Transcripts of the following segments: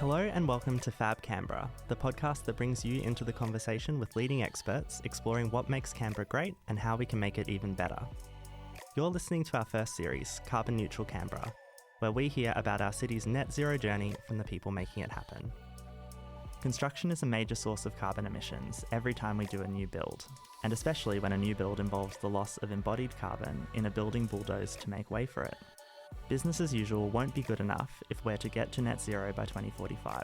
Hello and welcome to Fab Canberra, the podcast that brings you into the conversation with leading experts exploring what makes Canberra great and how we can make it even better. You're listening to our first series, Carbon Neutral Canberra, where we hear about our city's net zero journey from the people making it happen. Construction is a major source of carbon emissions every time we do a new build, and especially when a new build involves the loss of embodied carbon in a building bulldozed to make way for it. Business as usual won't be good enough if we're to get to net zero by 2045.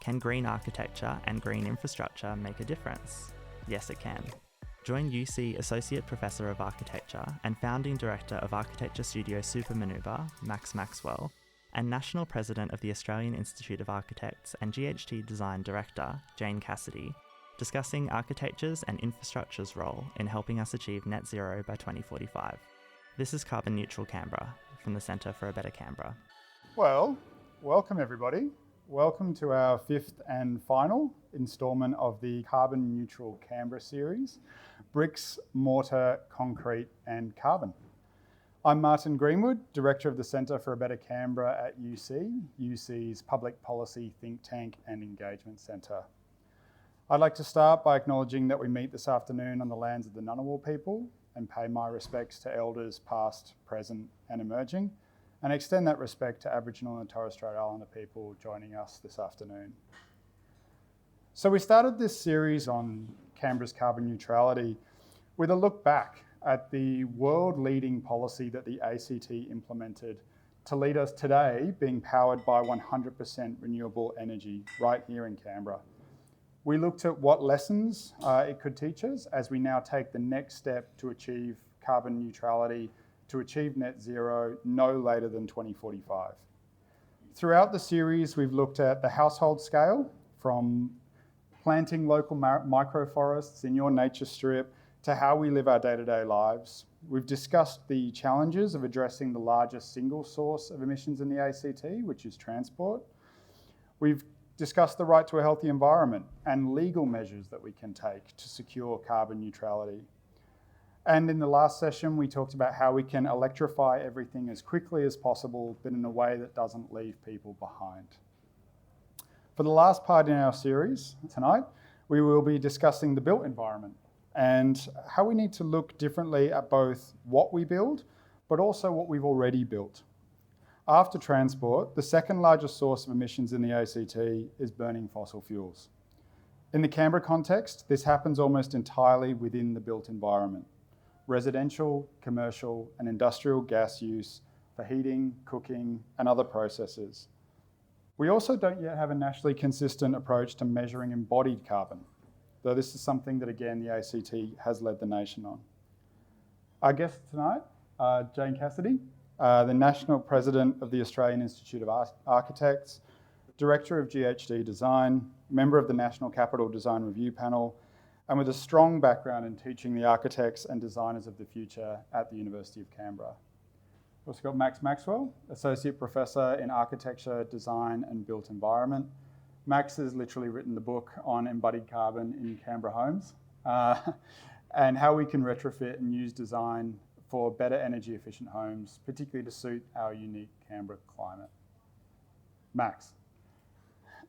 Can green architecture and green infrastructure make a difference? Yes, it can. Join UC Associate Professor of Architecture and Founding Director of Architecture Studio Supermaneuver, Max Maxwell, and National President of the Australian Institute of Architects and GHT Design Director, Jane Cassidy, discussing architecture's and infrastructure's role in helping us achieve net zero by 2045. This is Carbon Neutral Canberra, from the Centre for a Better Canberra. Well, welcome everybody. Welcome to our fifth and final instalment of the Carbon Neutral Canberra series, Bricks, Mortar, Concrete and Carbon. I'm Martin Greenwood, Director of the Centre for a Better Canberra at UC's public policy think tank and engagement centre. I'd like to start by acknowledging that we meet this afternoon on the lands of the Ngunnawal people and pay my respects to elders past, present and emerging, and extend that respect to Aboriginal and Torres Strait Islander people joining us this afternoon. So we started this series on Canberra's carbon neutrality with a look back at the world-leading policy that the ACT implemented to lead us today being powered by 100% renewable energy right here in Canberra. We looked at what lessons it could teach us as we now take the next step to achieve carbon neutrality, to achieve net zero no later than 2045. Throughout the series, we've looked at the household scale, from planting local microforests in your nature strip to how we live our day-to-day lives. We've discussed the challenges of addressing the largest single source of emissions in the ACT, which is transport. We've discussed the right to a healthy environment and legal measures that we can take to secure carbon neutrality. And in the last session, we talked about how we can electrify everything as quickly as possible, but in a way that doesn't leave people behind. For the last part in our series tonight, we will be discussing the built environment and how we need to look differently at both what we build, but also what we've already built. After transport, the second largest source of emissions in the ACT is burning fossil fuels. In the Canberra context, this happens almost entirely within the built environment. Residential, commercial and industrial gas use for heating, cooking and other processes. We also don't yet have a nationally consistent approach to measuring embodied carbon, though this is something that again the ACT has led the nation on. Our guests tonight are Jane Cassidy, the National President of the Australian Institute of Architects, Director of GHD Design, member of the National Capital Design Review Panel, and with a strong background in teaching the architects and designers of the future at the University of Canberra. We've also got Max Maxwell, Associate Professor in Architecture, Design and Built Environment. Max has literally written the book on embodied carbon in Canberra homes and how we can retrofit and use design for better energy efficient homes, particularly to suit our unique Canberra climate. Max,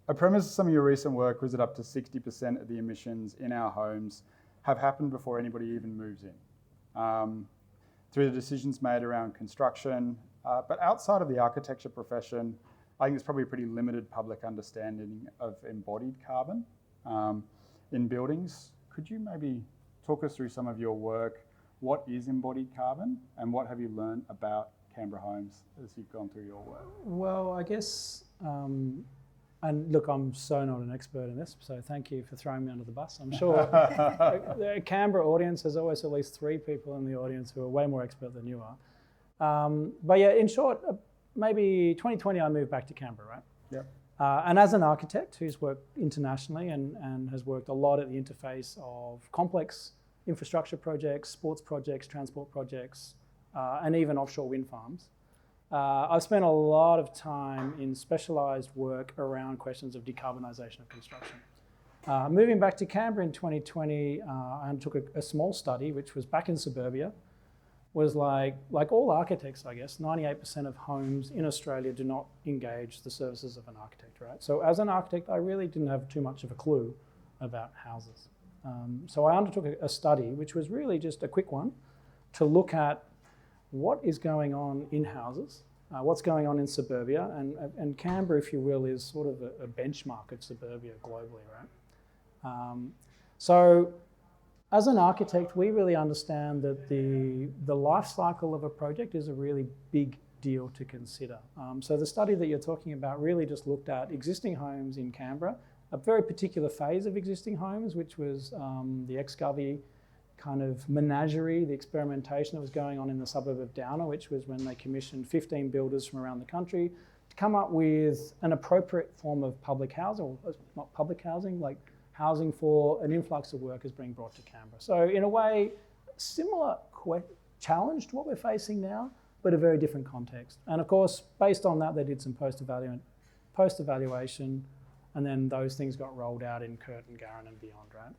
a premise of some of your recent work was that up to 60% of the emissions in our homes have happened before anybody even moves in, through the decisions made around construction, but outside of the architecture profession, I think there's probably a pretty limited public understanding of embodied carbon in buildings. Could you maybe talk us through some of your work? What is embodied carbon and what have you learned about Canberra homes as you've gone through your work? Well, I guess, and look, I'm so not an expert in this, so thank you for throwing me under the bus. I'm sure the Canberra audience, there's always at least 3 people in the audience who are way more expert than you are. But yeah, in short, maybe 2020 I moved back to Canberra, right? Yep. And as an architect who's worked internationally and has worked a lot at the interface of complex infrastructure projects, sports projects, transport projects, and even offshore wind farms. I've spent a lot of time in specialised work around questions of decarbonisation of construction. Moving back to Canberra in 2020, I undertook a small study, which was back in suburbia, was like all architects, I guess, 98% of homes in Australia do not engage the services of an architect, right? So as an architect, I really didn't have too much of a clue about houses. So I undertook a study, which was really just a quick one, to look at what is going on in houses, what's going on in suburbia, and Canberra, if you will, is sort of a benchmark of suburbia globally, right? So as an architect, we really understand that the life cycle of a project is a really big deal to consider. So the study that you're talking about really just looked at existing homes in Canberra, a very particular phase of existing homes, which was the ex-Govey kind of menagerie, the experimentation that was going on in the suburb of Downer, which was when they commissioned 15 builders from around the country to come up with an appropriate form of public housing, or not public housing, like housing for an influx of workers being brought to Canberra. So in a way, similar challenge to what we're facing now, but a very different context. And of course, based on that, they did some post-evaluation, and then those things got rolled out in Curtin, Garran and beyond, right?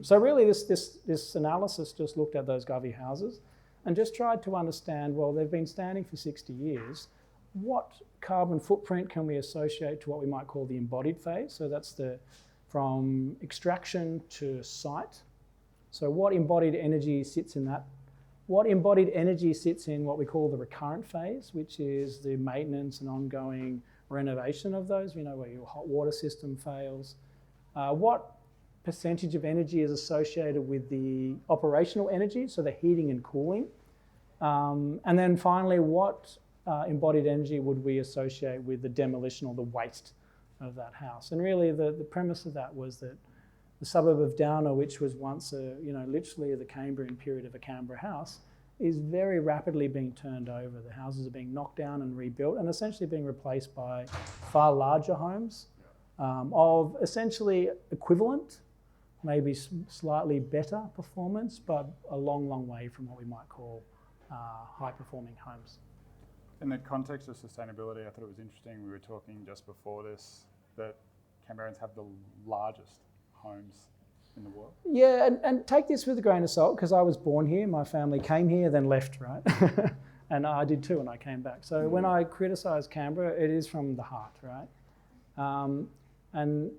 So really this analysis just looked at those Govey houses and just tried to understand, well, they've been standing for 60 years. What carbon footprint can we associate to what we might call the embodied phase? So that's from extraction to site. So what embodied energy sits in that? What embodied energy sits in what we call the recurrent phase, which is the maintenance and ongoing renovation of those, where your hot water system fails. What percentage of energy is associated with the operational energy, so the heating and cooling? And then finally, what embodied energy would we associate with the demolition or the waste of that house? And really the premise of that was that the suburb of Downer, which was once literally the Cambrian period of a Canberra house, is very rapidly being turned over. The houses are being knocked down and rebuilt and essentially being replaced by far larger homes of essentially equivalent, maybe slightly better performance, but a long, long way from what we might call high-performing homes. In the context of sustainability, I thought it was interesting, we were talking just before this, that Canberrans have the largest homes in the world. Yeah, and take this with a grain of salt, because I was born here, my family came here, then left, right? And I did too, and I came back. So when I criticise Canberra, it is from the heart, right? And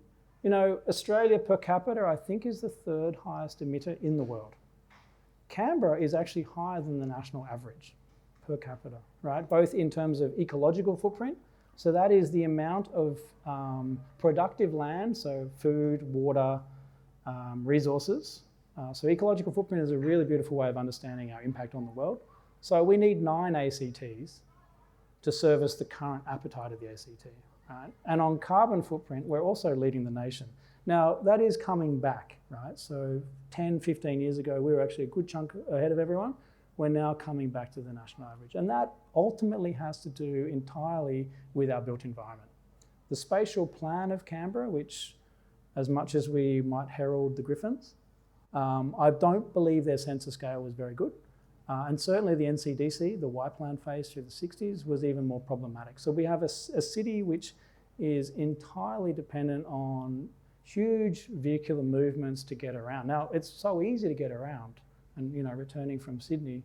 Australia per capita, I think, is the third highest emitter in the world. Canberra is actually higher than the national average per capita, right? Both in terms of ecological footprint, so that is the amount of productive land, so food, water, resources. So ecological footprint is a really beautiful way of understanding our impact on the world. So we need 9 ACTs to service the current appetite of the ACT, right? And on carbon footprint, we're also leading the nation. Now, that is coming back, right? So 10, 15 years ago, we were actually a good chunk ahead of everyone. We're now coming back to the national average. And that ultimately has to do entirely with our built environment. The spatial plan of Canberra, which, as much as we might herald the Griffins, I don't believe their census scale was very good. And certainly the NCDC, the Y plan phase through the 60s, was even more problematic. So we have a city which is entirely dependent on huge vehicular movements to get around. Now, it's so easy to get around. And returning from Sydney,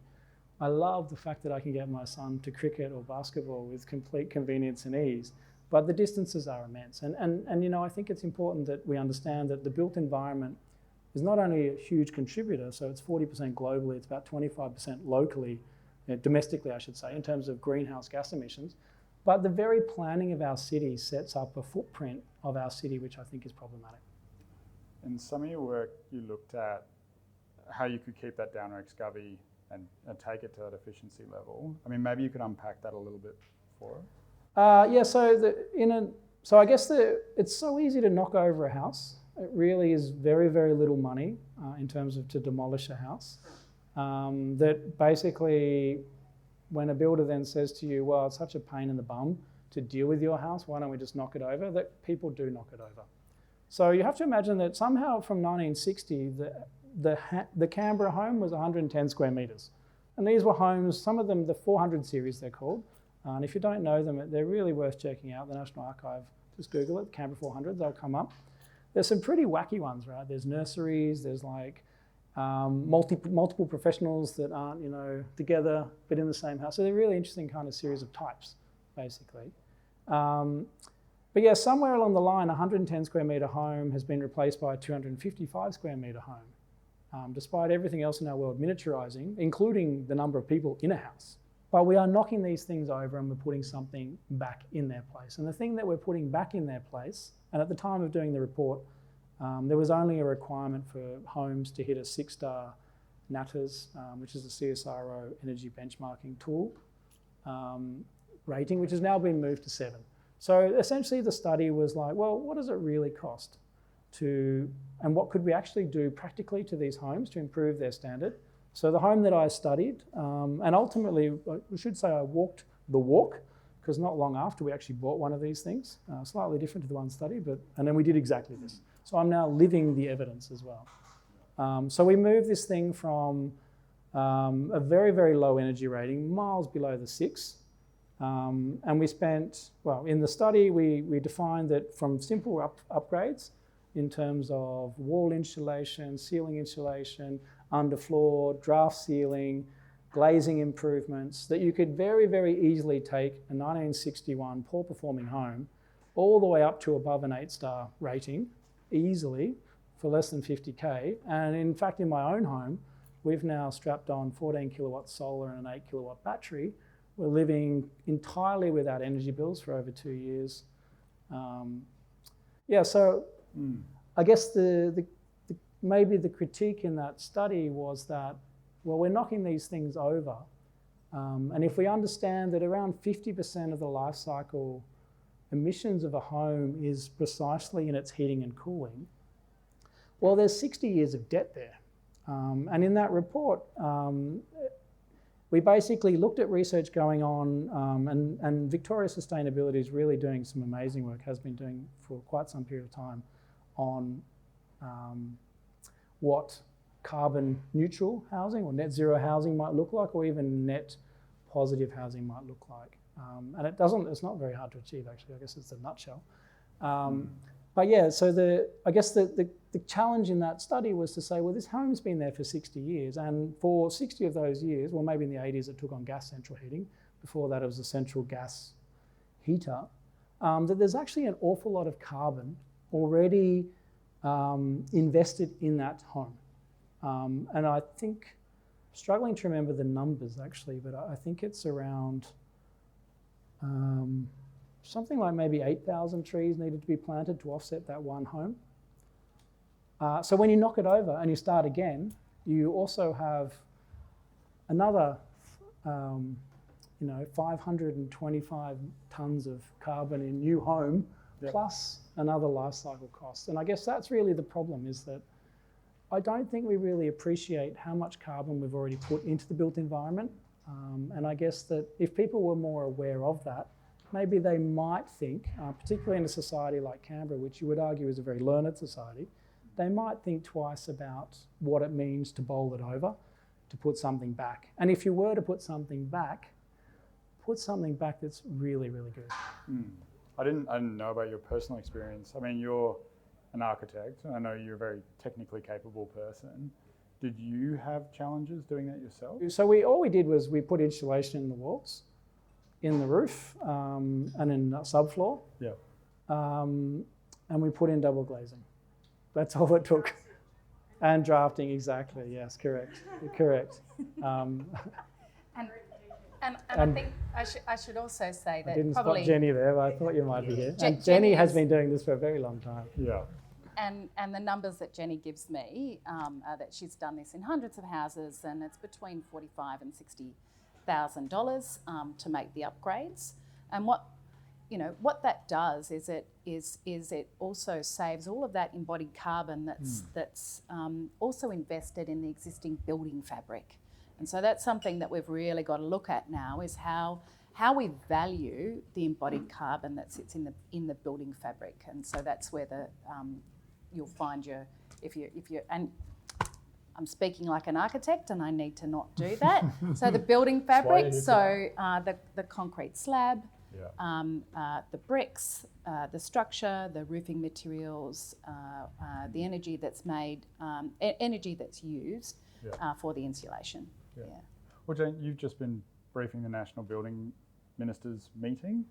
I love the fact that I can get my son to cricket or basketball with complete convenience and ease. But the distances are immense. And I think it's important that we understand that the built environment is not only a huge contributor, so it's 40% globally, it's about 25% locally, domestically I should say, in terms of greenhouse gas emissions, but the very planning of our city sets up a footprint of our city which I think is problematic. In some of your work, you looked at how you could keep that down ex-Govey and take it to that efficiency level. I mean, maybe you could unpack that a little bit for us. Yeah, so I guess it's so easy to knock over a house. It really is very, very little money in terms of to demolish a house. That basically, when a builder then says to you, well, it's such a pain in the bum to deal with your house, why don't we just knock it over? That people do knock it over. So you have to imagine that somehow from 1960, the Canberra home was 110 square metres. And these were homes, some of them the 400 series they're called. And if you don't know them, they're really worth checking out. The National Archive, just Google it, Canberra 400, they'll come up. There's some pretty wacky ones, right? There's nurseries, there's like multiple professionals that aren't, together but in the same house. So they're a really interesting kind of series of types, basically. But yeah, somewhere along the line, a 110 square metre home has been replaced by a 255 square metre home, despite everything else in our world miniaturising, including the number of people in a house. But we are knocking these things over and we're putting something back in their place. And the thing that we're putting back in their place, and at the time of doing the report, there was only a requirement for homes to hit a 6-star NATAS, which is the CSIRO energy benchmarking tool, rating, which has now been moved to 7. So essentially the study was like, well, what does it really cost and what could we actually do practically to these homes to improve their standard? So the home that I studied, and ultimately, I should say I walked the walk, because not long after we actually bought one of these things, slightly different to the one study, and then we did exactly this. So I'm now living the evidence as well. So we moved this thing from a very, very low energy rating, miles below the 6. And we spent, in the study, we defined that from simple upgrades in terms of wall insulation, ceiling insulation, underfloor, draft ceiling, glazing improvements, that you could very, very easily take a 1961 poor performing home all the way up to above an 8-star rating easily for less than 50K. And in fact, in my own home, we've now strapped on 14 kilowatt solar and an 8 kilowatt battery. We're living entirely without energy bills for over 2 years. I guess maybe the critique in that study was that, we're knocking these things over. And if we understand that around 50% of the life cycle emissions of a home is precisely in its heating and cooling, there's 60 years of debt there. And in that report, we basically looked at research going on, and Victoria Sustainability is really doing some amazing work, has been doing for quite some period of time, on what carbon neutral housing or net zero housing might look like, or even net positive housing might look like. And it's not very hard to achieve, actually. I guess it's a nutshell. But yeah, so I guess the challenge in that study was to say, this home's been there for 60 years, and for 60 of those years, maybe in the 80s it took on gas central heating, before that it was a central gas heater, that there's actually an awful lot of carbon already invested in that home. And I think, struggling to remember the numbers actually, but I think it's around something like maybe 8,000 trees needed to be planted to offset that one home. So when you knock it over and you start again, you also have another 525 tonnes of carbon in new home, plus another life cycle cost. And I guess that's really the problem, is that I don't think we really appreciate how much carbon we've already put into the built environment. And I guess that if people were more aware of that, maybe they might think, particularly in a society like Canberra, which you would argue is a very learned society, they might think twice about what it means to bowl it over, to put something back. And if you were to put something back that's really, really good. I didn't know about your personal experience. I mean, you're an architect, and I know you're a very technically capable person. Did you have challenges doing that yourself? So all we did was we put insulation in the walls, in the roof, and in the subfloor. Yeah. And we put in double glazing. That's all it took. And drafting, exactly. Yes, correct. And I think I should also say that I didn't probably spot Jenny there, but I thought you might be here. And Jenny has been doing this for a very long time. Yeah. And the numbers that Jenny gives me are that she's done this in hundreds of houses, and it's between $45,000 and $60,000 to make the upgrades. And what that does is it also saves all of that embodied carbon that's also invested in the existing building fabric. And so that's something that we've really got to look at now, is how we value the embodied carbon that sits in the building fabric. And so that's where you'll find if you're and I'm speaking like an architect, and I need to not do that. So the building fabric, so the concrete slab, the bricks, the structure, the roofing materials, the energy that's made, energy that's used for the insulation. Yeah. Well, Jane, you've just been briefing the National Building Ministers meeting.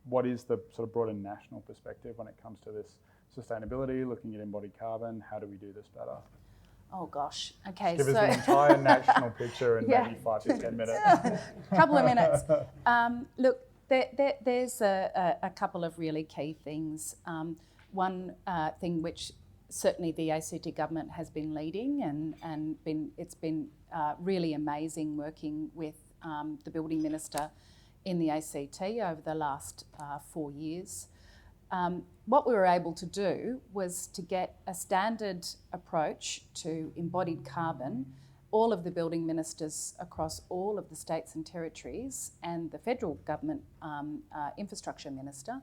What is the sort of broader national perspective when it comes to this sustainability, looking at embodied carbon? How do we do this better? Oh gosh, okay. Give us the entire national picture in maybe 5 to 10 minutes. Couple of minutes. Look, there's a couple of really key things. One thing which certainly the ACT government has been leading and it's been really amazing working with the building minister in the ACT over the last 4 years. What we were able to do was to get a standard approach to embodied carbon. All of the building ministers across all of the states and territories and the federal government infrastructure minister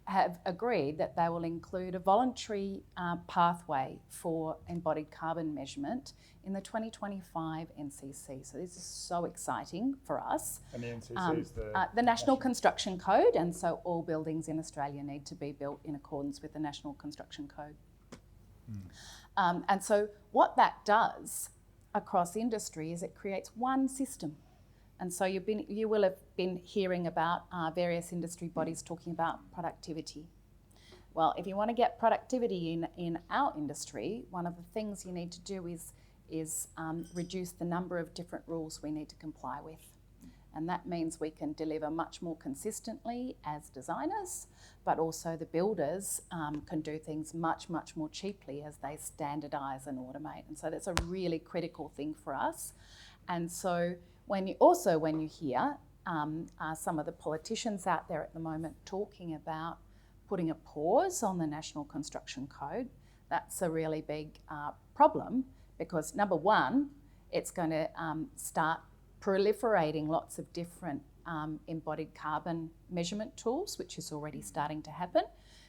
have agreed that they will include a voluntary pathway for embodied carbon measurement in the 2025 NCC. So this is so exciting for us. And the NCC is the National Construction Code, and so all buildings in Australia need to be built in accordance with the National Construction Code. And so what that does across industry is it creates one system. And so you will have been hearing about various industry bodies talking about productivity. Well, if you want to get productivity in our industry, one of the things you need to do is reduce the number of different rules we need to comply with. And that means we can deliver much more consistently as designers, but also the builders can do things much, much more cheaply as they standardise and automate. And so that's a really critical thing for us. And so when you hear some of the politicians out there at the moment talking about putting a pause on the National Construction Code, that's a really big problem because number one, it's going to start proliferating lots of different embodied carbon measurement tools, which is already starting to happen,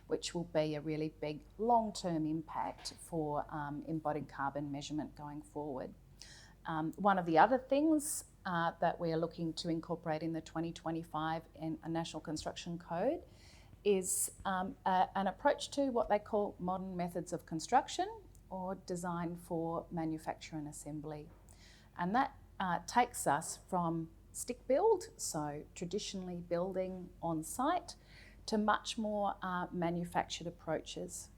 which will be a really big long-term impact for embodied carbon measurement going forward. One of the other things that we are looking to incorporate in the 2025 National Construction Code is an approach to what they call modern methods of construction or design for manufacture and assembly. And that takes us from stick build, so traditionally building on site, to much more manufactured approaches.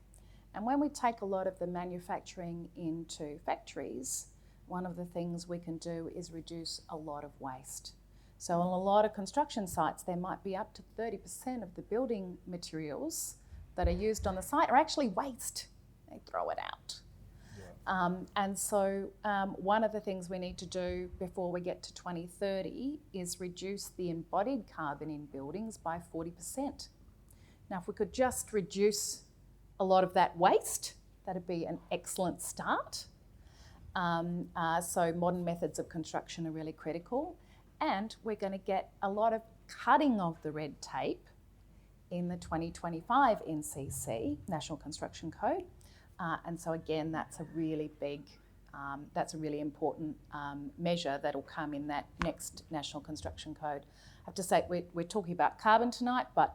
And when we take a lot of the manufacturing into factories, one of the things we can do is reduce a lot of waste. So on a lot of construction sites, there might be up to 30% of the building materials that are used on the site are actually waste. They throw it out. Yeah. And so one of the things we need to do before we get to 2030 is reduce the embodied carbon in buildings by 40%. Now, if we could just reduce a lot of that waste, that'd be an excellent start. So modern methods of construction are really critical, and we're going to get a lot of cutting of the red tape in the 2025 NCC, National Construction Code. And so again, that's a really big, that's a really important measure that'll come in that next National Construction Code. I have to say, we're talking about carbon tonight, but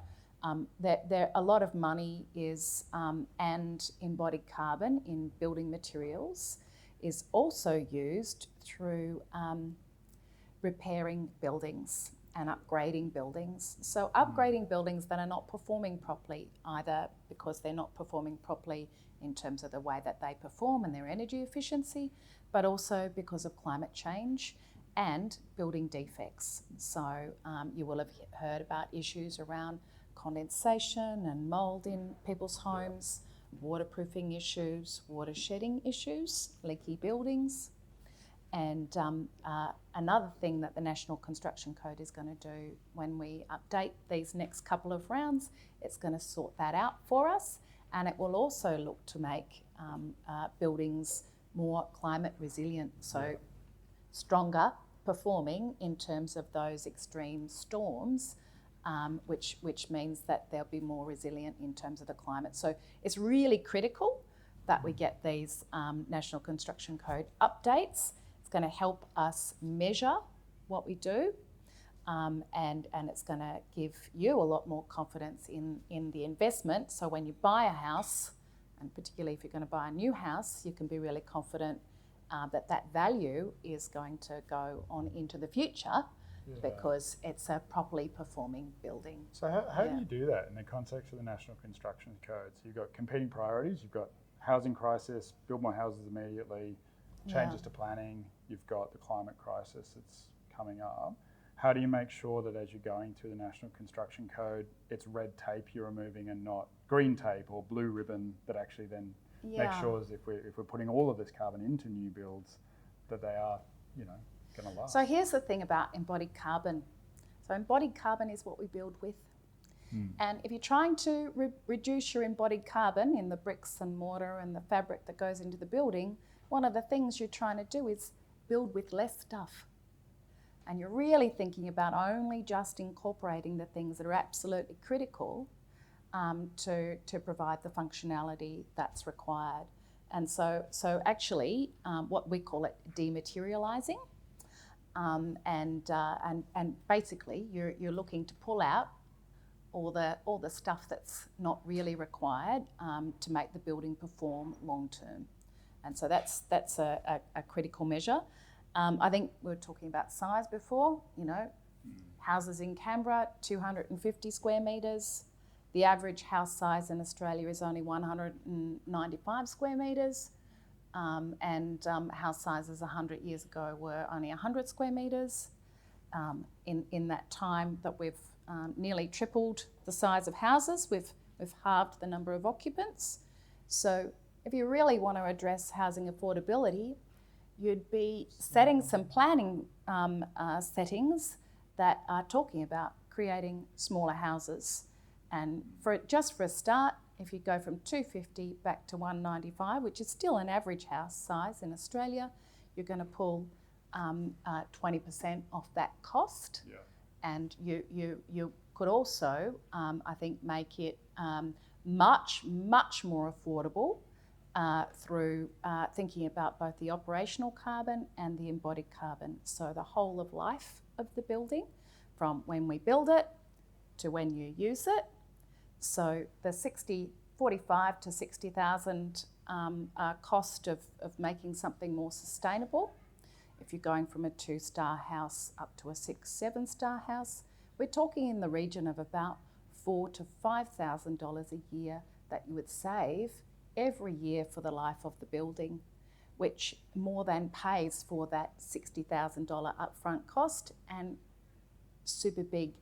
there a lot of money is, and embodied carbon in building materials is also used through repairing buildings and upgrading buildings. So upgrading buildings that are not performing properly, either because they're not performing properly in terms of the way that they perform and their energy efficiency, but also because of climate change and building defects. So you will have heard about issues around condensation and mould in people's homes, waterproofing issues, water shedding issues, leaky buildings. And another thing that the National Construction Code is going to do when we update these next couple of rounds, it's going to sort that out for us, and it will also look to make buildings more climate resilient, so stronger performing in terms of those extreme storms, which means that they'll be more resilient in terms of the climate. So it's really critical that we get these National Construction Code updates. It's going to help us measure what we do. and it's going to give you a lot more confidence in the investment. So when you buy a house, and particularly if you're going to buy a new house, you can be really confident that value is going to go on into the future because it's a properly performing building. So how do you do that in the context of the National Construction Code? So you've got competing priorities, you've got housing crisis, build more houses immediately, changes to planning, you've got the climate crisis that's coming up. How do you make sure that as you're going through the National Construction Code, it's red tape you're removing and not green tape or blue ribbon that actually then makes sure as if we're putting all of this carbon into new builds, that they are, going to last? So here's the thing about embodied carbon. So embodied carbon is what we build with. And if you're trying to reduce your embodied carbon in the bricks and mortar and the fabric that goes into the building, one of the things you're trying to do is build with less stuff. And you're really thinking about only just incorporating the things that are absolutely critical to provide the functionality that's required. And so actually, what we call it dematerialising, and basically you're looking to pull out all the stuff that's not really required to make the building perform long term. And so that's a critical measure. I think we were talking about size before, houses in Canberra, 250 square metres. The average house size in Australia is only 195 square metres. And house sizes 100 years ago were only 100 square metres. In that time that we've nearly tripled the size of houses, we've halved the number of occupants. So if you really want to address housing affordability, you'd be setting some planning settings that are talking about creating smaller houses. And just for a start, if you go from 250 back to 195, which is still an average house size in Australia, you're going to pull 20% off that cost. Yeah. And you could also, I think, make it much more affordable through thinking about both the operational carbon and the embodied carbon. So the whole of life of the building, from when we build it to when you use it. So the 45 to 60,000 cost of making something more sustainable. If you're going from a 2-star house up to a 6-7-star house, we're talking in the region of about $4,000 to $5,000 a year that you would save every year for the life of the building, which more than pays for that $60,000 upfront cost and super big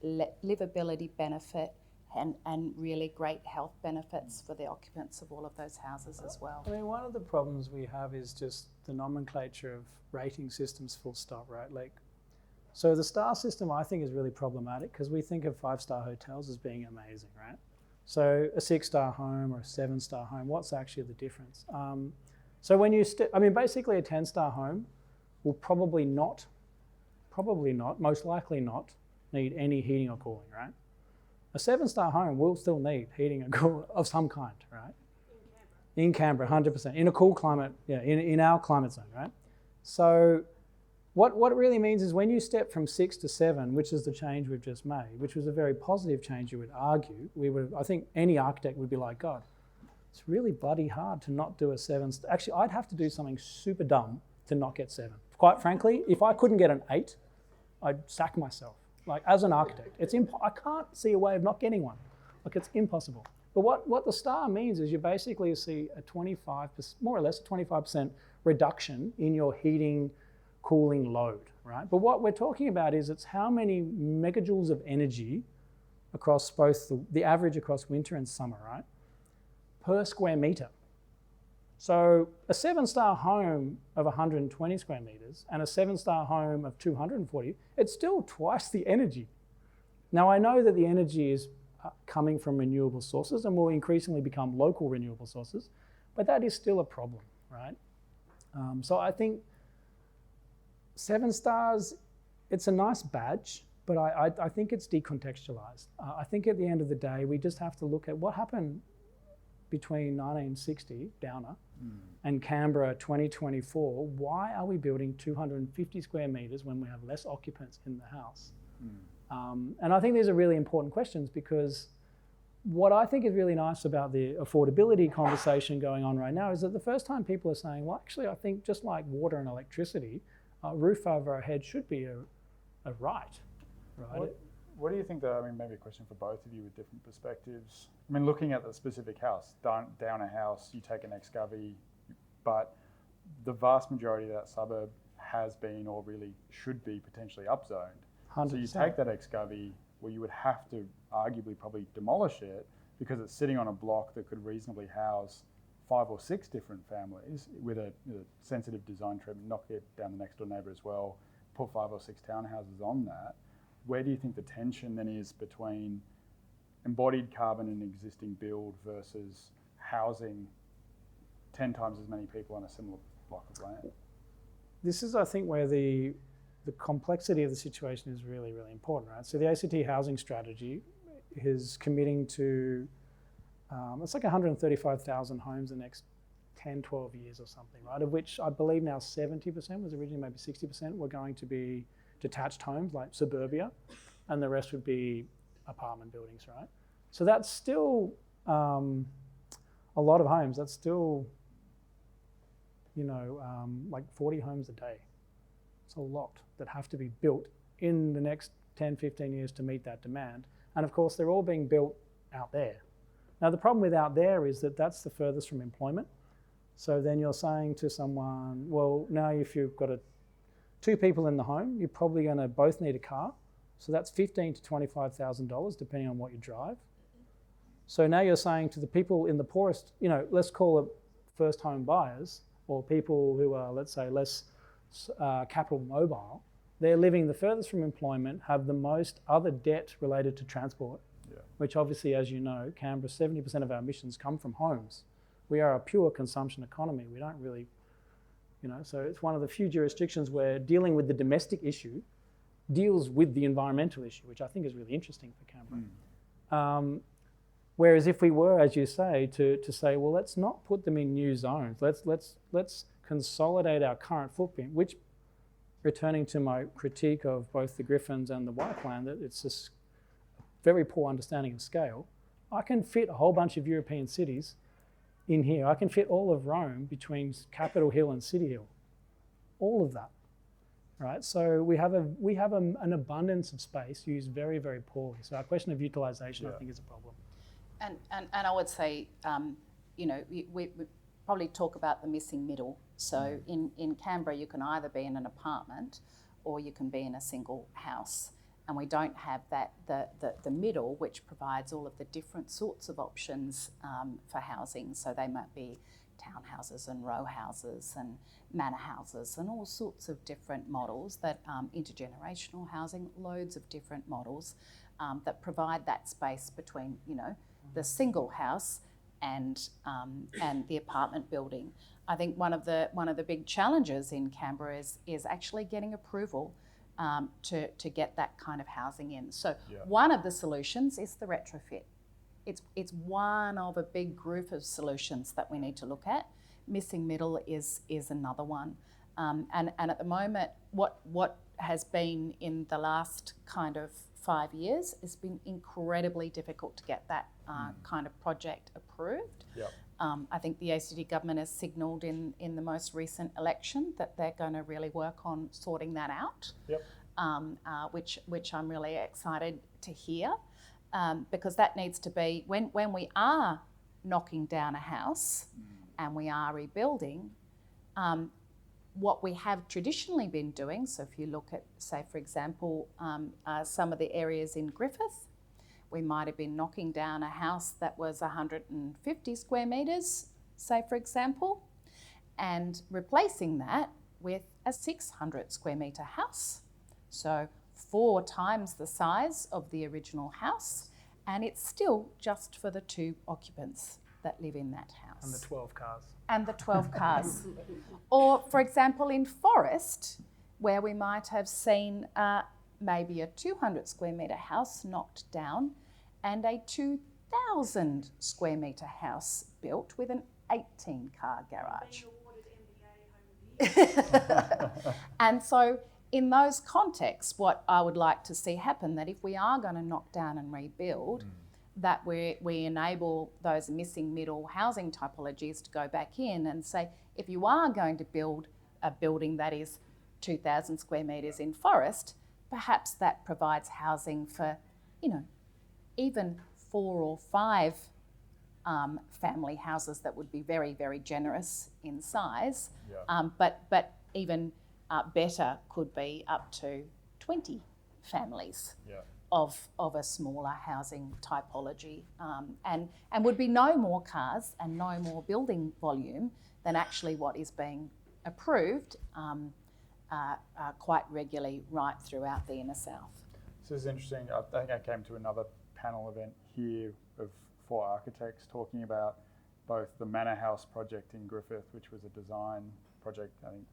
livability benefit and really great health benefits for the occupants of all of those houses as well. I mean, one of the problems we have is just the nomenclature of rating systems, full stop, right? Like, so the star system I think is really problematic because we think of 5-star hotels as being amazing, right? So a 6-star home or a 7-star home, what's actually the difference? So when you, basically a 10-star home will probably not, most likely not need any heating or cooling, right? A 7-star home will still need heating and cooling of some kind, right? In Canberra, 100%. In a cool climate, in our climate zone, right? So what it really means is when you step from 6 to 7, which is the change we've just made, which was a very positive change, you would argue, I think any architect would be like, God, it's really bloody hard to not do a 7. Actually, I'd have to do something super dumb to not get 7. Quite frankly, if I couldn't get an 8, I'd sack myself. Like, as an architect, I can't see a way of not getting one. Like, it's impossible. But what the star means is you basically see a 25%, more or less a 25% reduction in your heating, cooling load, right? But what we're talking about is it's how many megajoules of energy across both the average across winter and summer, right? Per square meter. So a 7-star home of 120 square meters and a 7-star home of 240, it's still twice the energy. Now I know that the energy is coming from renewable sources and will increasingly become local renewable sources, but that is still a problem, right? So I think 7 stars, it's a nice badge, but I think it's decontextualized. I think at the end of the day, we just have to look at what happened between 1960, Downer, and Canberra 2024. Why are we building 250 square meters when we have less occupants in the house? And I think these are really important questions, because what I think is really nice about the affordability conversation going on right now is that the first time people are saying, well, actually, I think just like water and electricity, a roof over our head should be a right. What do you think, though? I mean, maybe a question for both of you with different perspectives. I mean, looking at the specific house, down a house, you take an ex-govie, but the vast majority of that suburb has been, or really should be, potentially upzoned. 100%. So you take that ex-govie, where you would have to arguably probably demolish it because it's sitting on a block that could reasonably house 5 or 6 different families with a sensitive design treatment, knock it down the next door neighbour as well, put 5 or 6 townhouses on that. Where do you think the tension then is between embodied carbon in an existing build versus housing 10 times as many people on a similar block of land? This is, I think, where the complexity of the situation is really, really important, right? So the ACT housing strategy is committing to, it's like 135,000 homes in the next 10, 12 years or something, right? Of which I believe now 70% was originally, maybe 60% were going to be detached homes like suburbia, and the rest would be apartment buildings, right? So that's still a lot of homes. That's still, like 40 homes a day. It's a lot that have to be built in the next 10, 15 years to meet that demand. And of course, they're all being built out there. Now, the problem with out there is that that's the furthest from employment. So then you're saying to someone, well, now if you've got 2 people in the home, you're probably going to both need a car. So that's $15,000 to $25,000, depending on what you drive. So now you're saying to the people in the poorest, let's call it first home buyers, or people who are, let's say, less capital mobile, they're living the furthest from employment, have the most other debt related to transport, which obviously, as you know, Canberra, 70% of our emissions come from homes. We are a pure consumption economy. We don't really, so it's one of the few jurisdictions where dealing with the domestic issue deals with the environmental issue, which I think is really interesting for Canberra. Whereas if we were, as you say, to say, well, let's not put them in new zones. Let's consolidate our current footprint, which, returning to my critique of both the Griffins and the White Plan, that it's a very poor understanding of scale. I can fit a whole bunch of European cities in here. I can fit all of Rome between Capitol Hill and City Hill, all of that, right? So we have an abundance of space used very, very poorly. So our question of utilisation, I think, is a problem. And I would say, we probably talk about the missing middle. So in Canberra, you can either be in an apartment or you can be in a single house. And we don't have that the middle, which provides all of the different sorts of options for housing. So they might be townhouses and row houses and manor houses and all sorts of different models, that intergenerational housing, loads of different models that provide that space between, the single house and the apartment building. I think one of the big challenges in Canberra is actually getting approval to get that kind of housing in. So one of the solutions is the retrofit. It's one of a big group of solutions that we need to look at. Missing middle is another one. And at the moment, what has been in the last kind of 5 years, it's been incredibly difficult to get that kind of project approved. I think the ACT government has signalled in the most recent election that they're going to really work on sorting that out, which I'm really excited to hear, because that needs to be, when we are knocking down a house and we are rebuilding, what we have traditionally been doing, so if you look at, say, for example, some of the areas in Griffith, we might have been knocking down a house that was 150 square metres, say, for example, and replacing that with a 600 square metre house. So 4 times the size of the original house, and it's still just for the 2 occupants that live in that house. And the 12 cars. And the 12 cars. Or, for example, in Forest, where we might have seen maybe a 200 square metre house knocked down and a 2,000 square metre house built with an 18-car garage. And so in those contexts, what I would like to see happen, that if we are going to knock down and rebuild, that we enable those missing middle housing typologies to go back in and say, if you are going to build a building that is 2,000 square metres in forest, perhaps that provides housing for, even 4 or 5 family houses that would be very, very generous in size, but even better could be up to 20 families of a smaller housing typology, and would be no more cars and no more building volume than actually what is being approved quite regularly right throughout the inner south. This is interesting. I think I came to another panel event here of 4 architects talking about both the Manor House project in Griffith, which was a design project, I think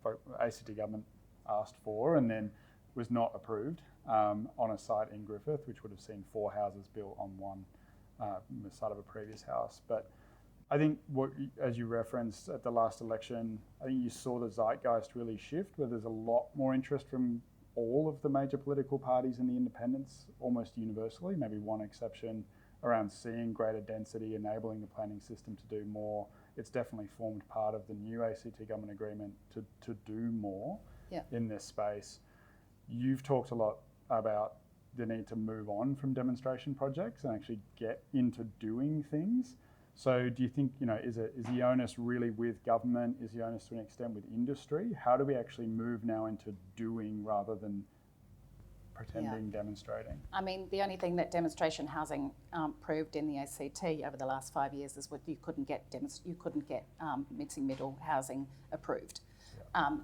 what ACT government asked for and then was not approved on a site in Griffith, which would have seen 4 houses built on one the site of a previous house. But I think as you referenced at the last election, I think you saw the zeitgeist really shift, where there's a lot more interest from all of the major political parties and the independents, almost universally, maybe one exception, around seeing greater density, enabling the planning system to do more. It's definitely formed part of the new ACT government agreement to do more in this space. You've talked a lot about the need to move on from demonstration projects and actually get into doing things. So do you think, is the onus really with government? Is the onus to an extent with industry? How do we actually move now into doing rather than pretending, demonstrating? I mean, the only thing that demonstration housing proved in the ACT over the last 5 years is what you couldn't get mixing middle housing approved.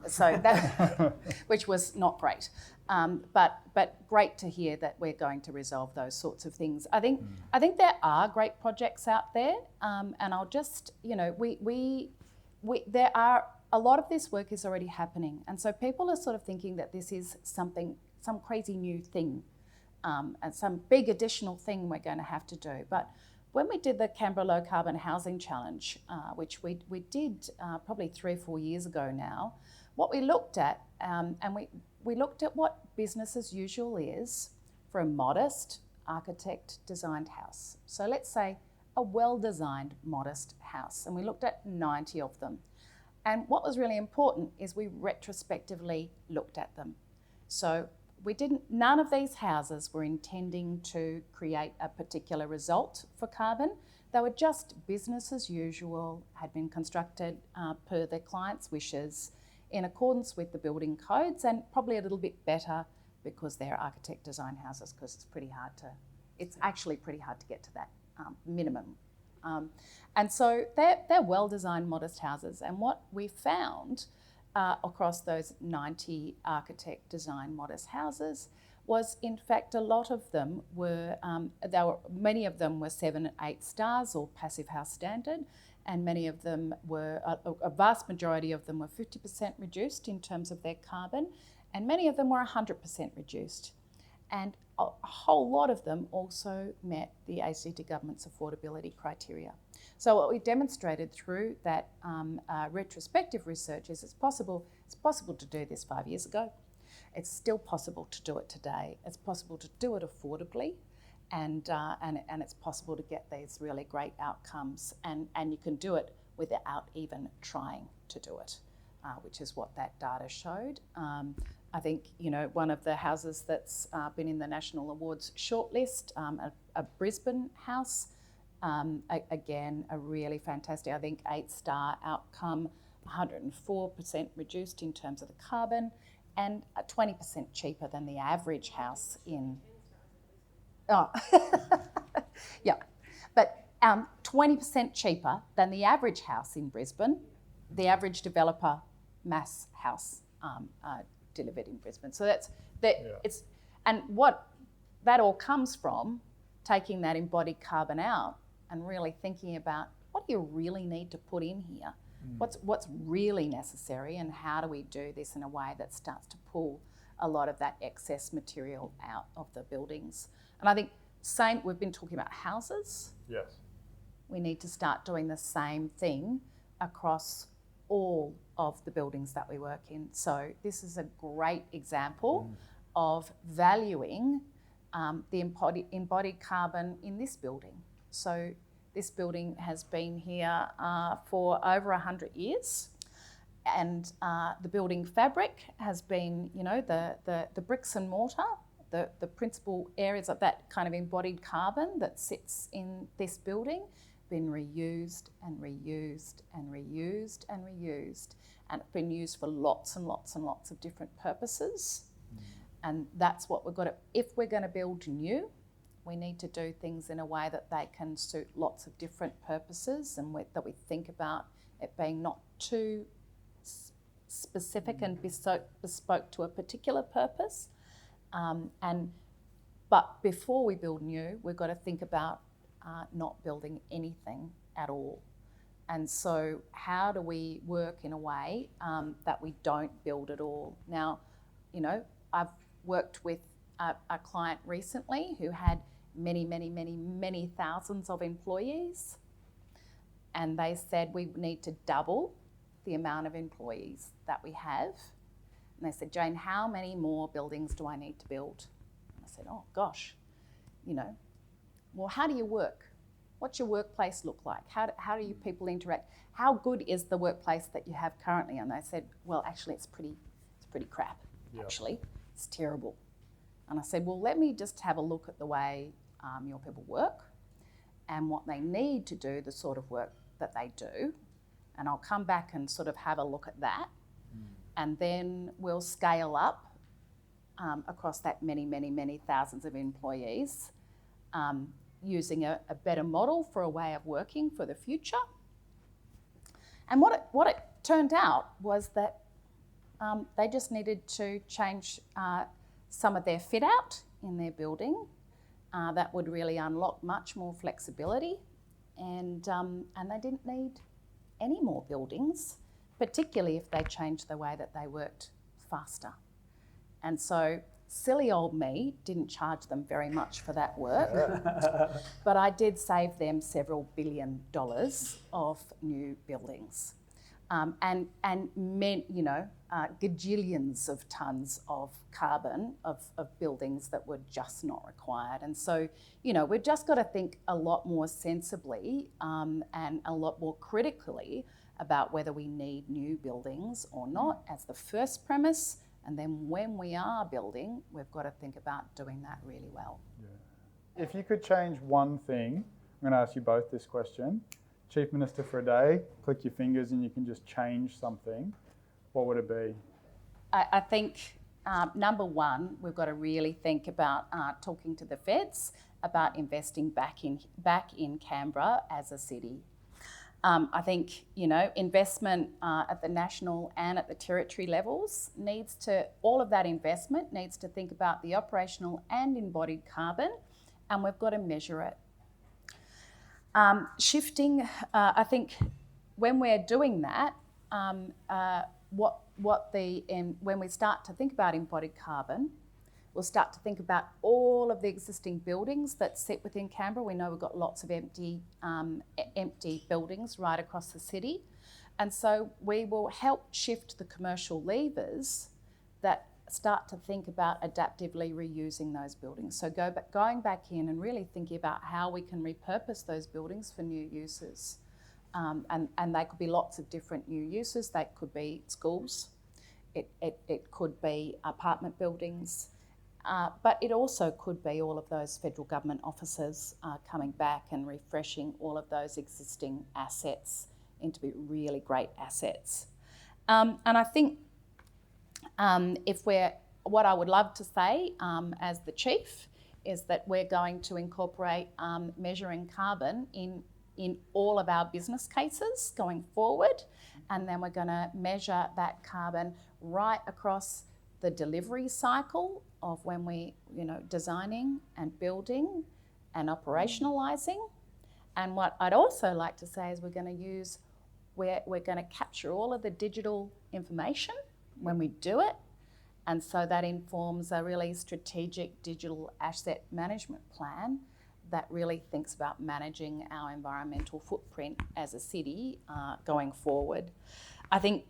So that, which was not great, but great to hear that we're going to resolve those sorts of things. I think there are great projects out there, and I'll just there are a lot of this work is already happening, and so people are sort of thinking that this is some crazy new thing, and some big additional thing we're going to have to do, but. When we did the Canberra Low Carbon Housing Challenge, which we did probably 3 or 4 years ago now, what we looked at, and we looked at what business as usual is for a modest architect designed house. So let's say a well-designed modest house, and we looked at 90 of them. And what was really important is we retrospectively looked at them. So none of these houses were intending to create a particular result for carbon. They were just business as usual, had been constructed per their clients' wishes in accordance with the building codes, and probably a little bit better because they're architect design houses, because it's actually pretty hard to get to that minimum. And so they're well-designed modest houses. And what we found across those 90 architect design modest houses was, in fact, a lot of them were, many of them were 7 and 8 stars or passive house standard, and many of them were, a vast majority of them were 50% reduced in terms of their carbon, and many of them were 100% reduced. And a whole lot of them also met the ACT government's affordability criteria. So what we demonstrated through that retrospective research is it's possible to do this 5 years ago. It's still possible to do it today. It's possible to do it affordably, and it's possible to get these really great outcomes. And you can do it without even trying to do it, which is what that data showed. I think, one of the houses that's been in the National Awards shortlist, a Brisbane house, again, a really fantastic, I think 8-star outcome, 104% reduced in terms of the carbon, and 20% cheaper than the average house in... Oh, yeah, but 20% cheaper than the average house in Brisbane, the average developer mass house delivered in Brisbane. So it's, and what that all comes from, taking that embodied carbon out and really thinking about what do you really need to put in here? What's really necessary, and how do we do this in a way that starts to pull a lot of that excess material out of the buildings? And I think we've been talking about houses. Yes. We need to start doing the same thing across all of the buildings that we work in. So this is a great example of valuing the embodied carbon in this building. So this building has been here for over 100 years, and the building fabric has been, the bricks and mortar, the principal areas of that kind of embodied carbon that sits in this building, been reused and reused and reused and reused, and it's been used for lots and lots and lots of different purposes. And that's what we've got to, if we're going to build new, we need to do things in a way that they can suit lots of different purposes, and that we think about it being not too specific and bespoke to a particular purpose. But before we build new, we've got to think about not building anything at all. And so how do we work in a way that we don't build at all? Now, I've worked with a client recently who had many thousands of employees, and they said we need to double the amount of employees that we have. And they said, Jane, how many more buildings do I need to build? And I said, oh gosh, well, how do you work? What's your workplace look like? How do you people interact? How good is the workplace that you have currently? And they said, well, actually, it's pretty crap. Actually, it's terrible. And I said, well, let me just have a look at the way your people work and what they need to do, the sort of work that they do. And I'll come back and sort of have a look at that. And then we'll scale up across that many thousands of employees, using a better model for a way of working for the future. And what it turned out was that they just needed to change some of their fit out in their building. That would really unlock much more flexibility, and they didn't need any more buildings, particularly if they changed the way that they worked faster. And so silly old me didn't charge them very much for that work, but I did save them several $1 billion of new buildings, and gajillions of tons of carbon of buildings that were just not required. And so, we've just got to think a lot more sensibly and a lot more critically about whether we need new buildings or not as the first premise. And then when we are building, we've got to think about doing that really well. Yeah. If you could change one thing, I'm going to ask you both this question. Chief Minister for a day, click your fingers and you can just change something. What would it be? I think, number one, we've got to really think about talking to the feds about investing back in Canberra as a city. I think, investment at the national and at the territory levels all of that investment needs to think about the operational and embodied carbon, and we've got to measure it. Shifting, I think when we're doing that, when we start to think about embodied carbon, we'll start to think about all of the existing buildings that sit within Canberra. We know we've got lots of empty buildings right across the city. And so we will help shift the commercial levers that start to think about adaptively reusing those buildings. So going back in and really thinking about how we can repurpose those buildings for new uses. And they could be lots of different new uses. They could be schools. It could be apartment buildings. But it also could be all of those federal government offices coming back and refreshing all of those existing assets into really great assets. And I think what I would love to say as the chief is that we're going to incorporate measuring carbon in all of our business cases going forward, and then we're going to measure that carbon right across the delivery cycle of when we, designing and building and operationalising. And what I'd also like to say is we're going to capture all of the digital information when we do it, and so that informs a really strategic digital asset management plan that really thinks about managing our environmental footprint as a city going forward. I think,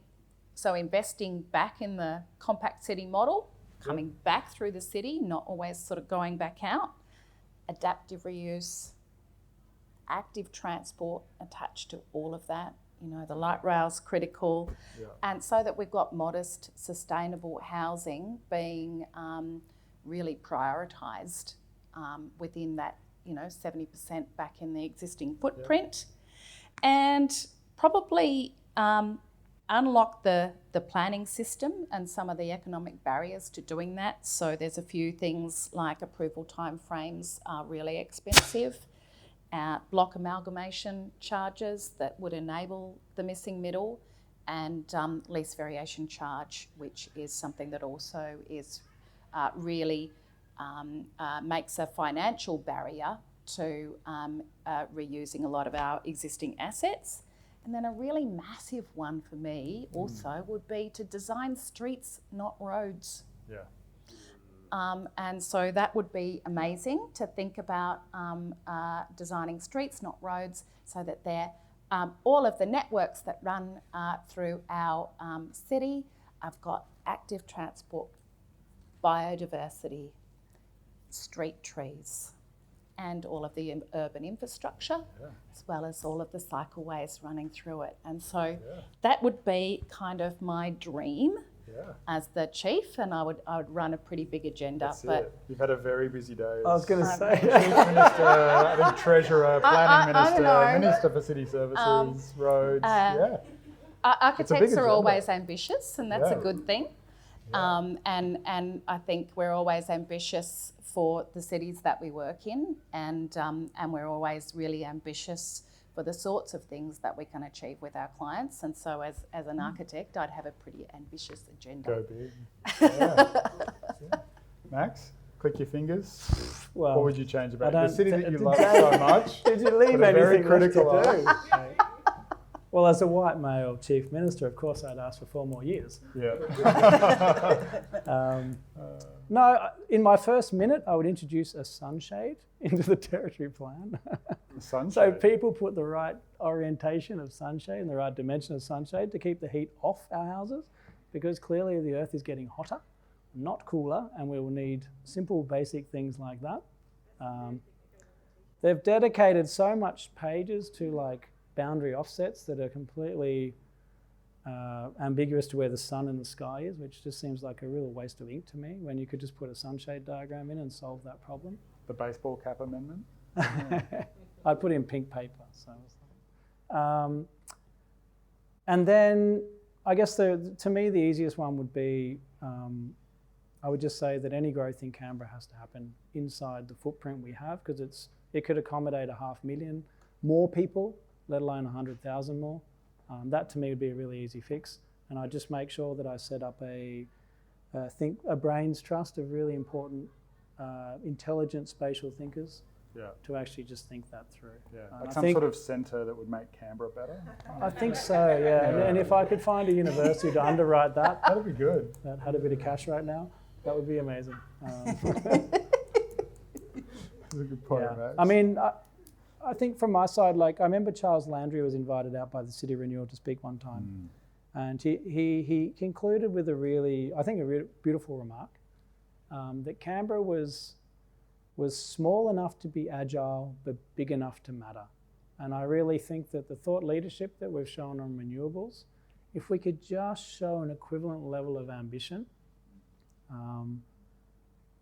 so investing back in the compact city model, coming back through the city, not always sort of going back out, adaptive reuse, active transport attached to all of that. You know, the light rail's critical. Yeah. And so that we've got modest, sustainable housing being really prioritised within that, 70% back in the existing footprint. Yeah. And probably unlock the planning system and some of the economic barriers to doing that. So there's a few things like approval timeframes are really expensive. Block amalgamation charges that would enable the missing middle, and lease variation charge, which is something that also is really makes a financial barrier to reusing a lot of our existing assets. And then a really massive one for me also would be to design streets, not roads. Yeah. And so that would be amazing to think about designing streets, not roads, so that they're all of the networks that run through our city. I've got active transport, biodiversity, street trees, and all of the urban infrastructure, as well as all of the cycleways running through it. And so that would be kind of my dream. As the chief, and I would run a pretty big agenda. You've had a very busy day. I was going to say, Chief Minister, I think Treasurer, Planning Minister, Minister for City Services, Roads. Architects are always ambitious, and that's a good thing. And I think we're always ambitious for the cities that we work in, and we're always really ambitious for the sorts of things that we can achieve with our clients. And so as an architect, I'd have a pretty ambitious agenda. Go big. Max, click your fingers. Well, what would you change about the city that you love so much? Did you leave anything very critical to do? Well, as a white male chief minister, of course, I'd ask for 4 more years. Yeah. No, in my first minute, I would introduce a sunshade into the territory plan. Sunshade. So people put the right orientation of sunshade and the right dimension of sunshade to keep the heat off our houses, because clearly the earth is getting hotter, not cooler, and we will need simple, basic things like that. They've dedicated so much pages to like boundary offsets that are completely ambiguous to where the sun and the sky is, which just seems like a real waste of ink to me, when you could just put a sunshade diagram in and solve that problem. The baseball cap amendment? I'd put in pink paper. And then I guess to me the easiest one would be, I would just say that any growth in Canberra has to happen inside the footprint we have, because it could accommodate 500,000 more people, let alone 100,000 more. That to me would be a really easy fix, and I just make sure that I set up a brains trust of really important, intelligent spatial thinkers to actually just think that through. Like some sort of centre that would make Canberra better? I think so, And if I could find a university to underwrite that. That'd be good. That had a bit of cash right now, that would be amazing. That's a good point, Max. I mean, I think from my side, like I remember Charles Landry was invited out by the City Renewal to speak one time, and he concluded with a really, I think, a beautiful remark, that Canberra was small enough to be agile but big enough to matter. And I really think that the thought leadership that we've shown on renewables, if we could just show an equivalent level of ambition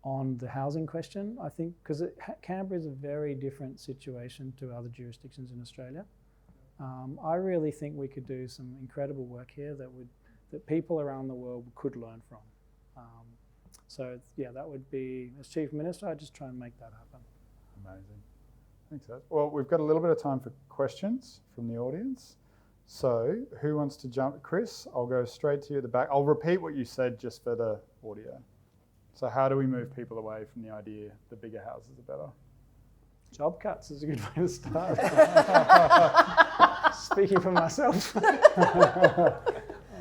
on the housing question, I think, because Canberra is a very different situation to other jurisdictions in Australia. I really think we could do some incredible work here that people around the world could learn from. So that would be, as Chief Minister, I'd just try and make that happen. Amazing. Thanks, Ed. Well, we've got a little bit of time for questions from the audience. So who wants to jump? Chris, I'll go straight to you at the back. I'll repeat what you said just for the audio. So how do we move people away from the idea that bigger houses are better? Job cuts is a good way to start. Speaking for myself.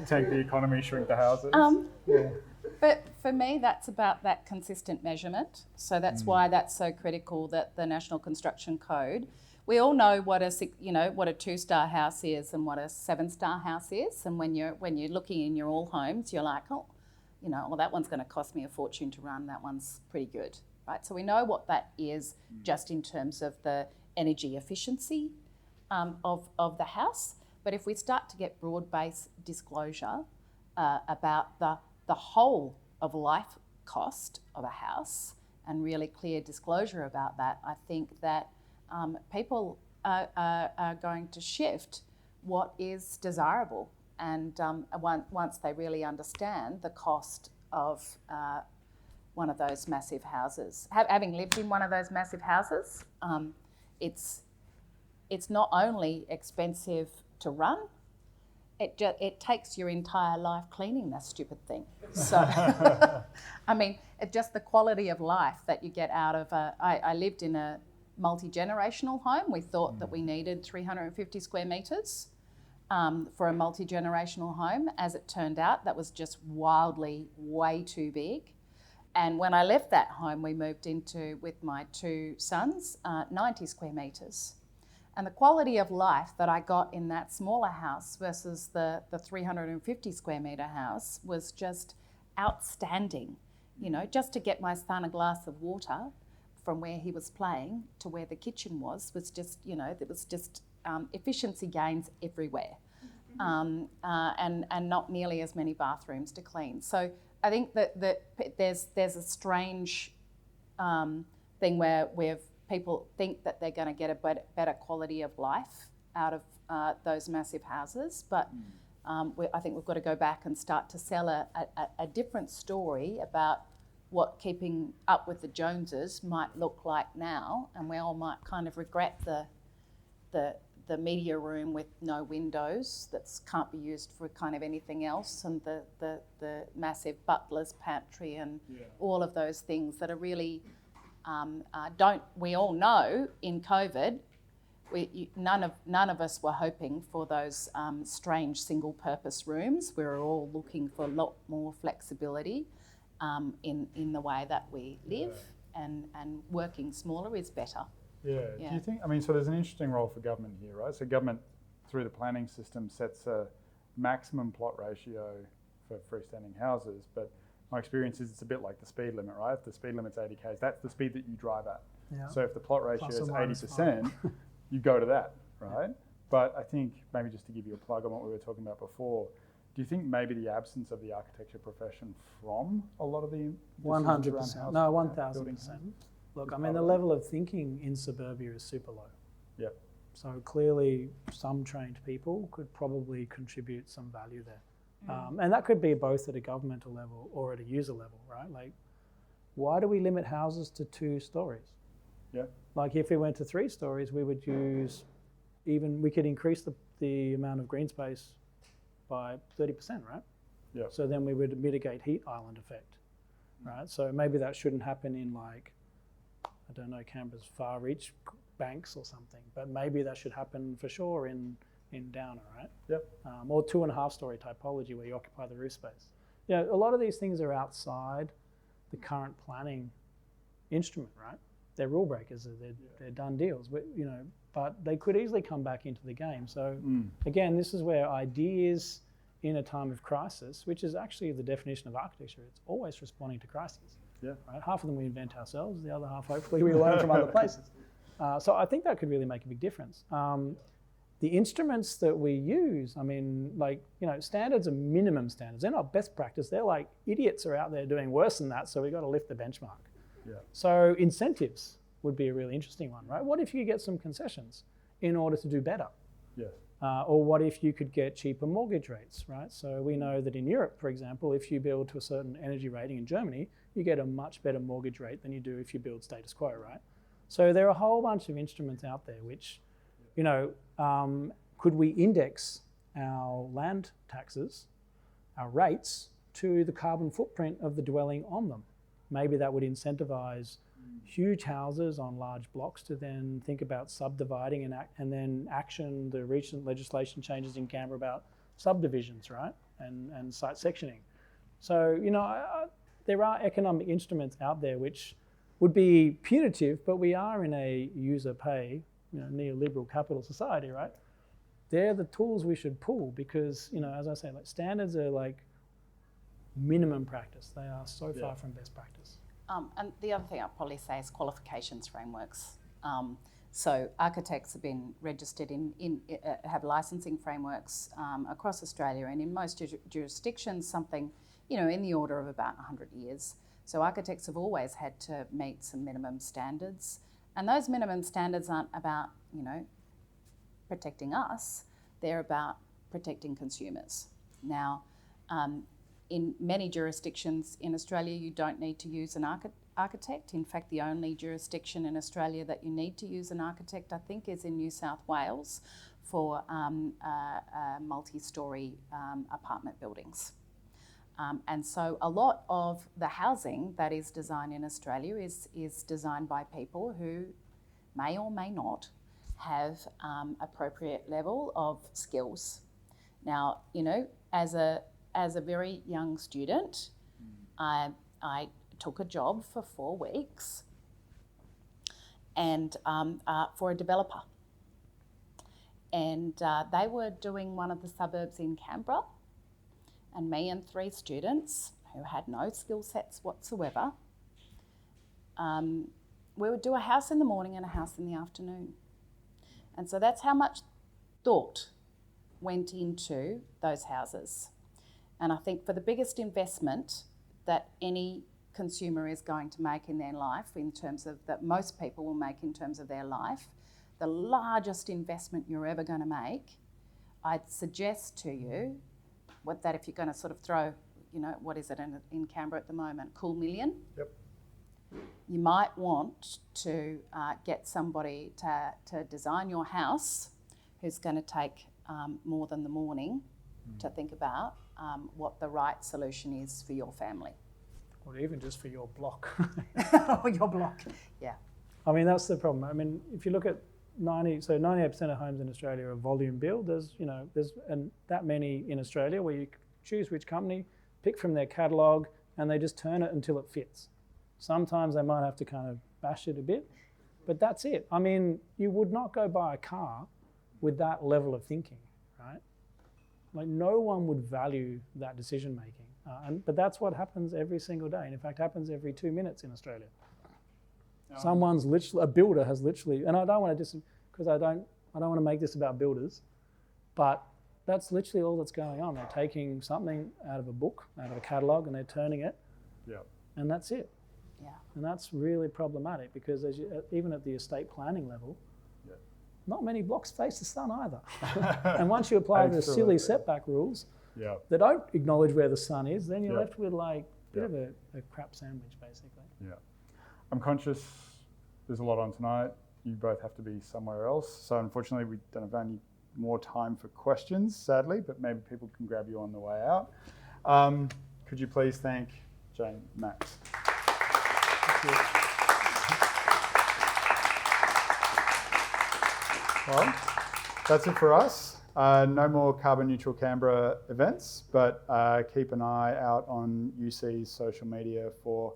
Take the economy, shrink the houses. But for me, that's about that consistent measurement. So that's why that's so critical that the National Construction Code, we all know what a 2-star house is and what a 7-star house is. And when you're looking in your all homes, you're like, oh, well, that one's going to cost me a fortune to run. That one's pretty good, right? So we know what that is just in terms of the energy efficiency of the house. But if we start to get broad-based disclosure about the whole of life cost of a house and really clear disclosure about that, I think that people are going to shift what is desirable. And once they really understand the cost of one of those massive houses. Having lived in one of those massive houses, it's not only expensive to run, it takes your entire life cleaning that stupid thing. So, I mean, just the quality of life that you get out of I lived in a multi-generational home. We thought that we needed 350 square metres for a multi-generational home. As it turned out, that was just wildly way too big. And when I left that home, we moved into, with my 2 sons, 90 square metres. And the quality of life that I got in that smaller house versus the 350 square metre house was just outstanding. Just to get my son a glass of water from where he was playing to where the kitchen was just, there was just efficiency gains everywhere. And not nearly as many bathrooms to clean. So I think that there's a strange thing where people think that they're going to get a better quality of life out of those massive houses, but I think we've got to go back and start to sell a different story about what keeping up with the Joneses might look like now, and we all might kind of regret the media room with no windows that can't be used for kind of anything else, and the massive butler's pantry and all of those things that are really we all know in COVID, none of us were hoping for those strange single-purpose rooms. We were all looking for a lot more flexibility in the way that we live, and working smaller is better. Yeah. Do you think, so there's an interesting role for government here, right? So government, through the planning system, sets a maximum plot ratio for freestanding houses, but my experience is it's a bit like the speed limit, right? If the speed limit's 80 k's, that's the speed that you drive at. Yeah. So if the plot ratio is 80%, you go to that, right? Yeah. But I think, maybe just to give you a plug on what we were talking about before, do you think maybe the absence of the architecture profession from a lot of the 100%, no, 1,000%. Look, the level of thinking in suburbia is super low. Yep. So clearly some trained people could probably contribute some value there. And that could be both at a governmental level or at a user level, right? Like, why do we limit houses to 2 stories? Yeah. Like, if we went to 3 stories, we would we could increase the amount of green space by 30%, right? Yeah. So then we would mitigate heat island effect, right? So maybe that shouldn't happen in, like, I don't know, Canberra's far reach banks or something, but maybe that should happen for sure in Downer, right? Yep. Or 2.5-story typology where you occupy the roof space. A lot of these things are outside the current planning instrument, right? They're rule breakers, they're done deals, but they could easily come back into the game. So again, this is where ideas in a time of crisis, which is actually the definition of architecture, it's always responding to crises. Yeah. Right? Half of them we invent ourselves, the other half hopefully we learn from other places. So I think that could really make a big difference. The instruments that we use, standards are minimum standards. They're not best practice. They're like, idiots are out there doing worse than that, so we've got to lift the benchmark. Yeah. So incentives would be a really interesting one, right? What if you get some concessions in order to do better? Yes. Or what if you could get cheaper mortgage rates, right? So we know that in Europe, for example, if you build to a certain energy rating in Germany, you get a much better mortgage rate than you do if you build status quo, right? So there are a whole bunch of instruments out there which, could we index our land taxes, our rates, to the carbon footprint of the dwelling on them? Maybe that would incentivize huge houses on large blocks to then think about subdividing and then action the recent legislation changes in Canberra about subdivisions, right? And site sectioning. So, there are economic instruments out there which would be punitive, but we are in a user pay neoliberal capital society, right? They're the tools we should pull because, as I say, like standards are like minimum practice. They are so far from best practice. And the other thing I'd probably say is qualifications frameworks. So architects have been registered have licensing frameworks across Australia, and in most jurisdictions, something, in the order of about 100 years. So architects have always had to meet some minimum standards, and those minimum standards aren't about, protecting us, they're about protecting consumers. Now, in many jurisdictions in Australia, you don't need to use an architect. In fact, the only jurisdiction in Australia that you need to use an architect, I think, is in New South Wales for multi-storey apartment buildings. And so a lot of the housing that is designed in Australia is designed by people who may or may not have appropriate level of skills. Now, as a very young student, I took a job for 4 weeks and for a developer. And they were doing one of the suburbs in Canberra, and me and 3 students who had no skill sets whatsoever, we would do a house in the morning and a house in the afternoon. And so that's how much thought went into those houses. And I think for the biggest investment that any consumer is going to make in their life, in terms of that most people will make in terms of their life, the largest investment you're ever going to make, I'd suggest to you that if you're going to sort of throw, what is it in Canberra at the moment, cool million? Yep. You might want to get somebody to design your house who's going to take more than the morning to think about what the right solution is for your family. Or even just for your block. Or your block, yeah. I mean, that's the problem. I mean, if you look at 98% of homes in Australia are volume build. There's that many in Australia where you choose which company, pick from their catalogue, and they just turn it until it fits. Sometimes they might have to kind of bash it a bit, but that's it. I mean, you would not go buy a car with that level of thinking, right? Like no one would value that decision making, but that's what happens every single day, and in fact happens every 2 minutes in Australia. Someone's literally, a builder has literally, and I don't want to because I don't want to make this about builders, but that's literally all that's going on. They're taking something out of a book, out of a catalogue, and they're turning it, and that's it. Yeah. And that's really problematic because even at the estate planning level, not many blocks face the sun either. And once you apply the silly setback rules that don't acknowledge where the sun is, then you're left with like a bit of a crap sandwich, basically. Yeah. I'm conscious there's a lot on tonight. You both have to be somewhere else. So unfortunately, we don't have any more time for questions, sadly, but maybe people can grab you on the way out. Could you please thank Jane and Max? Thank you. Well, that's it for us. No more Carbon Neutral Canberra events, but keep an eye out on UC's social media for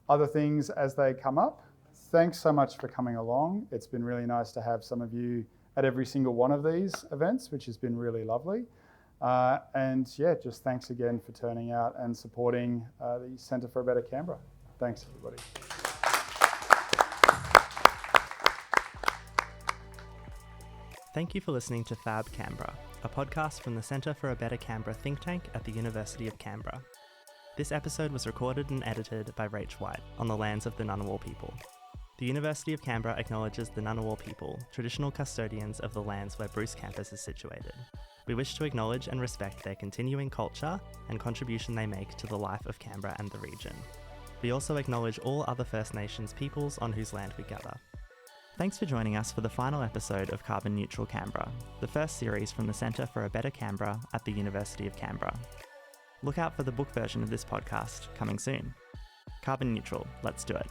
other things as they come up. Thanks so much for coming along. It's been really nice to have some of you at every single one of these events, which has been really lovely. And just thanks again for turning out and supporting the Centre for a Better Canberra. Thanks, everybody. Thank you for listening to Fab Canberra, a podcast from the Centre for a Better Canberra think tank at the University of Canberra. This episode was recorded and edited by Rach White on the lands of the Ngunnawal people. The University of Canberra acknowledges the Ngunnawal people, traditional custodians of the lands where Bruce campus is situated. We wish to acknowledge and respect their continuing culture and contribution they make to the life of Canberra and the region. We also acknowledge all other First Nations peoples on whose land we gather. Thanks for joining us for the final episode of Carbon Neutral Canberra, the first series from the Centre for a Better Canberra at the University of Canberra. Look out for the book version of this podcast coming soon. Carbon Neutral, let's do it.